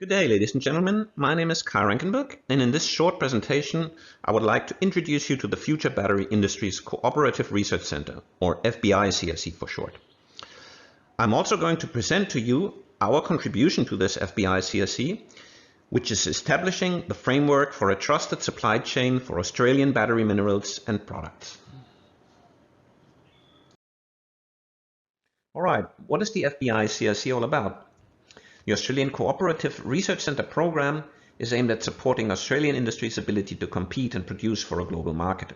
Good day, ladies and gentlemen. My name is Rankenburg, and in this short presentation, I would like to introduce you to the Future Battery Industries Cooperative Research Center, or FBI-CRC for short. I'm also going to present to you our contribution to this FBI-CRC, which is establishing the framework for a trusted supply chain for Australian battery minerals and products. All right, what is the FBI-CRC all about? The Australian Cooperative Research Centre program is aimed at supporting Australian industry's ability to compete and produce for a global market.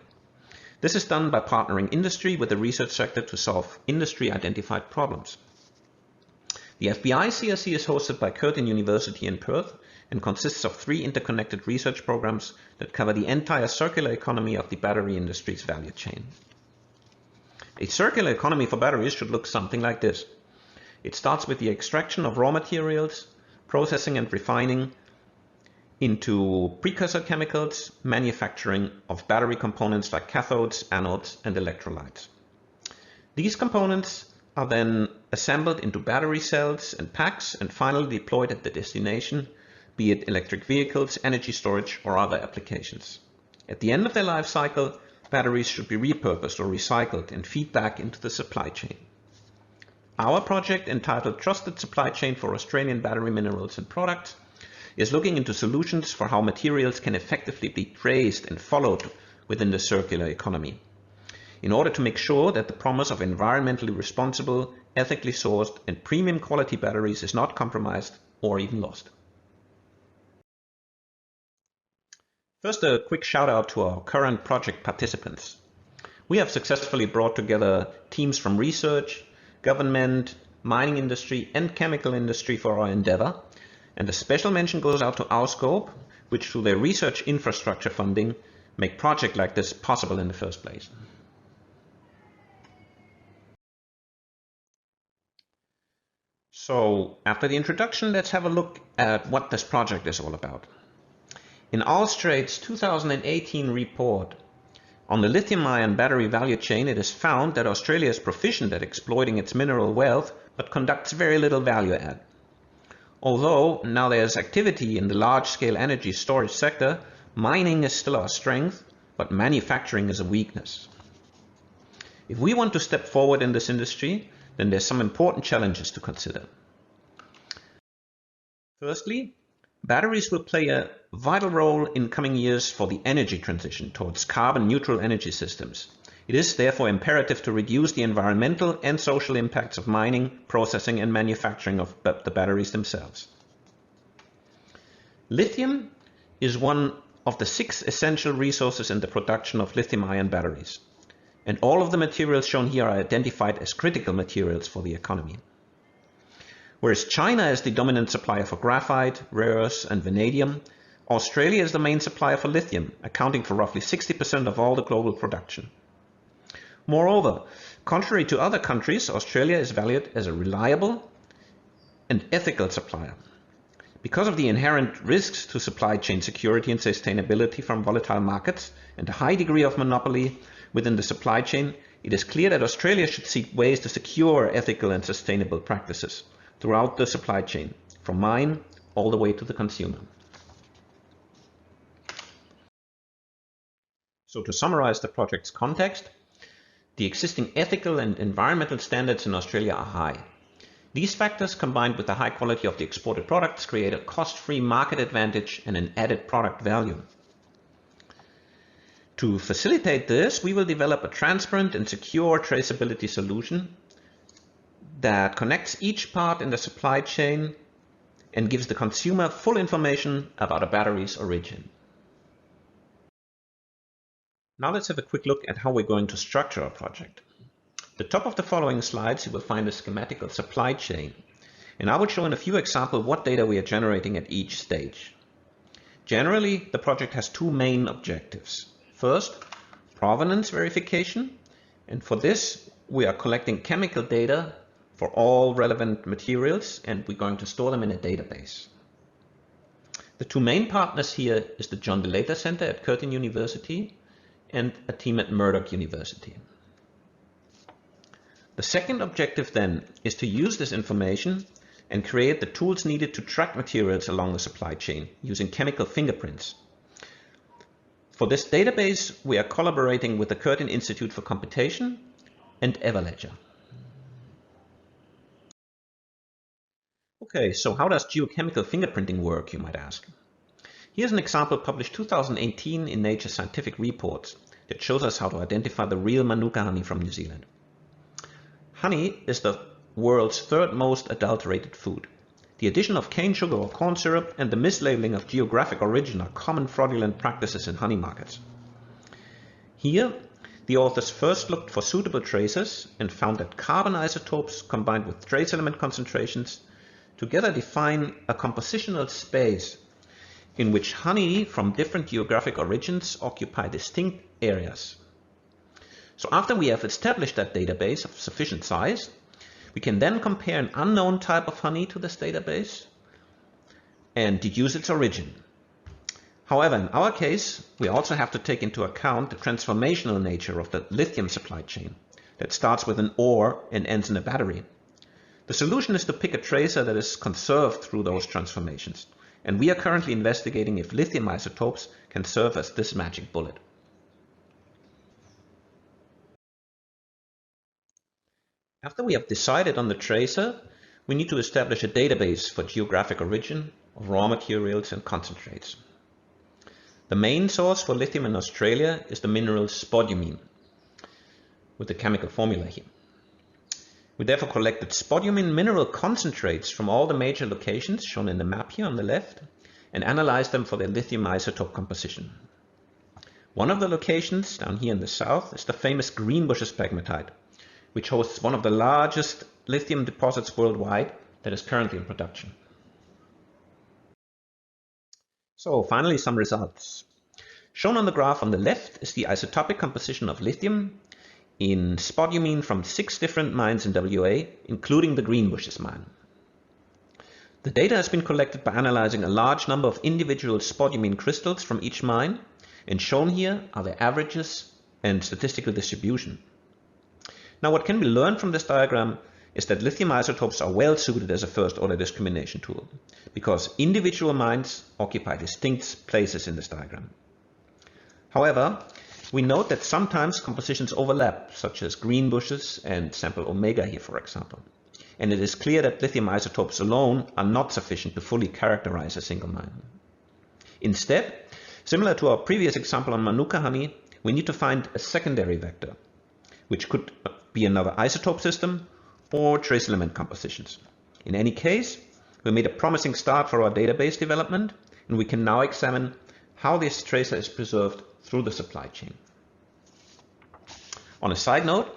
This is done by partnering industry with the research sector to solve industry-identified problems. The FBI-CRC is hosted by Curtin University in Perth and consists of 3 interconnected research programs that cover the entire circular economy of the battery industry's value chain. A circular economy for batteries should look something like this. It starts with the extraction of raw materials, processing and refining into precursor chemicals, manufacturing of battery components like cathodes, anodes, and electrolytes. These components are then assembled into battery cells and packs and finally deployed at the destination, be it electric vehicles, energy storage, or other applications. At the end of their life cycle, batteries should be repurposed or recycled and feed back into the supply chain. Our project, entitled Trusted Supply Chain for Australian Battery Minerals and Products, is looking into solutions for how materials can effectively be traced and followed within the circular economy, in order to make sure that the promise of environmentally responsible, ethically sourced, and premium quality batteries is not compromised or even lost. First, a quick shout out to our current project participants. We have successfully brought together teams from research, government, mining industry, and chemical industry for our endeavor, and a special mention goes out to AuScope, which through their research infrastructure funding make projects like this possible in the first place. So after the introduction, let's have a look at what this project is all about. In Alstrade's 2018 report on the lithium-ion battery value chain, it is found that Australia is proficient at exploiting its mineral wealth, but conducts very little value add. Although now there is activity in the large-scale energy storage sector, mining is still our strength, but manufacturing is a weakness. If we want to step forward in this industry, then there's some important challenges to consider. Firstly, batteries will play a vital role in coming years for the energy transition towards carbon-neutral energy systems. It is therefore imperative to reduce the environmental and social impacts of mining, processing, and manufacturing of the batteries themselves. Lithium is one of the 6 essential resources in the production of lithium-ion batteries, and all of the materials shown here are identified as critical materials for the economy. Whereas China is the dominant supplier for graphite, rare earths, and vanadium, Australia is the main supplier for lithium, accounting for roughly 60% of all the global production. Moreover, contrary to other countries, Australia is valued as a reliable and ethical supplier. Because of the inherent risks to supply chain security and sustainability from volatile markets and a high degree of monopoly within the supply chain, it is clear that Australia should seek ways to secure ethical and sustainable practices throughout the supply chain, from mine all the way to the consumer. So to summarize the project's context, the existing ethical and environmental standards in Australia are high. These factors, combined with the high quality of the exported products, create a cost-free market advantage and an added product value. To facilitate this, we will develop a transparent and secure traceability solution that connects each part in the supply chain and gives the consumer full information about a battery's origin. Now let's have a quick look at how we're going to structure our project. At the top of the following slides, you will find a schematic of supply chain, and I will show in a few examples what data we are generating at each stage. Generally, the project has 2 main objectives. First, provenance verification, and for this we are collecting chemical data for all relevant materials, and we're going to store them in a database. The 2 main partners here is the John DeLater Center at Curtin University and a team at Murdoch University. The second objective then is to use this information and create the tools needed to track materials along the supply chain using chemical fingerprints. For this database, we are collaborating with the Curtin Institute for Computation and Everledger. Okay, so how does geochemical fingerprinting work, you might ask? Here's an example published 2018 in Nature Scientific Reports that shows us how to identify the real Manuka honey from New Zealand. Honey is the world's third most adulterated food. The addition of cane sugar or corn syrup and the mislabeling of geographic origin are common fraudulent practices in honey markets. Here, the authors first looked for suitable tracers and found that carbon isotopes combined with trace element concentrations together define a compositional space in which honey from different geographic origins occupy distinct areas. So after we have established that database of sufficient size, we can then compare an unknown type of honey to this database and deduce its origin. However, in our case, we also have to take into account the transformational nature of the lithium supply chain that starts with an ore and ends in a battery. The solution is to pick a tracer that is conserved through those transformations, and we are currently investigating if lithium isotopes can serve as this magic bullet. After we have decided on the tracer, we need to establish a database for geographic origin of raw materials and concentrates. The main source for lithium in Australia is the mineral spodumene, with the chemical formula here. We therefore collected spodumene mineral concentrates from all the major locations shown in the map here on the left and analyzed them for their lithium isotope composition. One of the locations down here in the south is the famous Greenbushes pegmatite, which hosts one of the largest lithium deposits worldwide that is currently in production. So finally, some results. Shown on the graph on the left is the isotopic composition of lithium in spodumene from 6 different mines in WA, including the Greenbushes mine. The data has been collected by analyzing a large number of individual spodumene crystals from each mine, and shown here are their averages and statistical distribution. Now, what can be learned from this diagram is that lithium isotopes are well suited as a first-order discrimination tool, because individual mines occupy distinct places in this diagram. However, we note that sometimes compositions overlap, such as Greenbushes and sample Omega here, for example. And it is clear that lithium isotopes alone are not sufficient to fully characterize a single mine. Instead, similar to our previous example on Manuka honey, we need to find a secondary vector, which could be another isotope system or trace element compositions. In any case, we made a promising start for our database development, and we can now examine how this tracer is preserved through the supply chain. On a side note,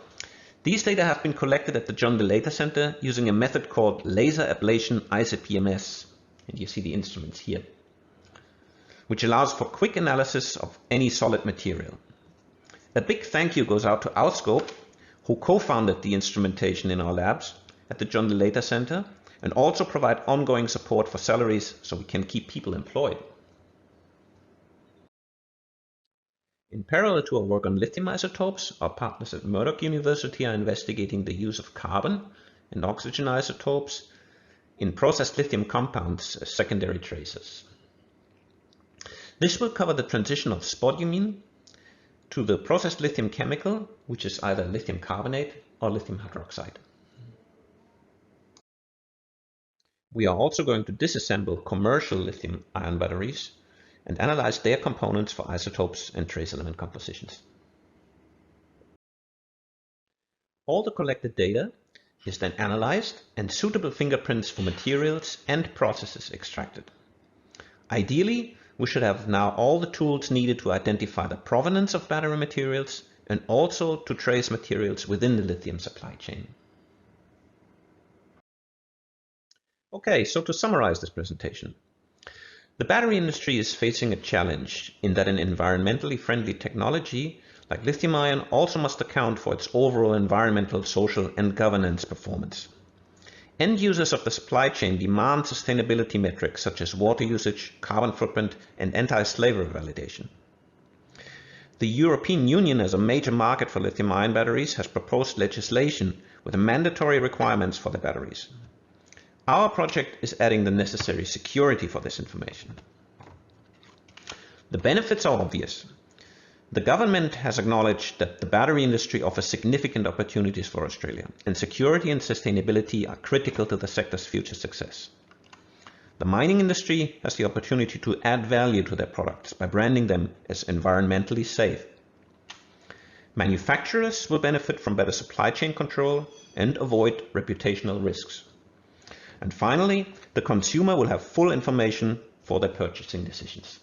these data have been collected at the John D. Later Center using a method called laser ablation ICP-MS, and you see the instruments here, which allows for quick analysis of any solid material. A big thank you goes out to AuScope, who co-founded the instrumentation in our labs at the John D. Later Center and also provide ongoing support for salaries so we can keep people employed. In parallel to our work on lithium isotopes, our partners at Murdoch University are investigating the use of carbon and oxygen isotopes in processed lithium compounds as secondary tracers. This will cover the transition of spodumene to the processed lithium chemical, which is either lithium carbonate or lithium hydroxide. We are also going to disassemble commercial lithium-ion batteries and analyze their components for isotopes and trace element compositions. All the collected data is then analyzed and suitable fingerprints for materials and processes extracted. Ideally, we should have now all the tools needed to identify the provenance of battery materials and also to trace materials within the lithium supply chain. Okay, so to summarize this presentation, the battery industry is facing a challenge in that an environmentally friendly technology like lithium-ion also must account for its overall environmental, social, and governance performance. End users of the supply chain demand sustainability metrics such as water usage, carbon footprint, and anti-slavery validation. The European Union, as a major market for lithium-ion batteries, has proposed legislation with mandatory requirements for the batteries. Our project is adding the necessary security for this information. The benefits are obvious. The government has acknowledged that the battery industry offers significant opportunities for Australia, and security and sustainability are critical to the sector's future success. The mining industry has the opportunity to add value to their products by branding them as environmentally safe. Manufacturers will benefit from better supply chain control and avoid reputational risks. And finally, the consumer will have full information for their purchasing decisions.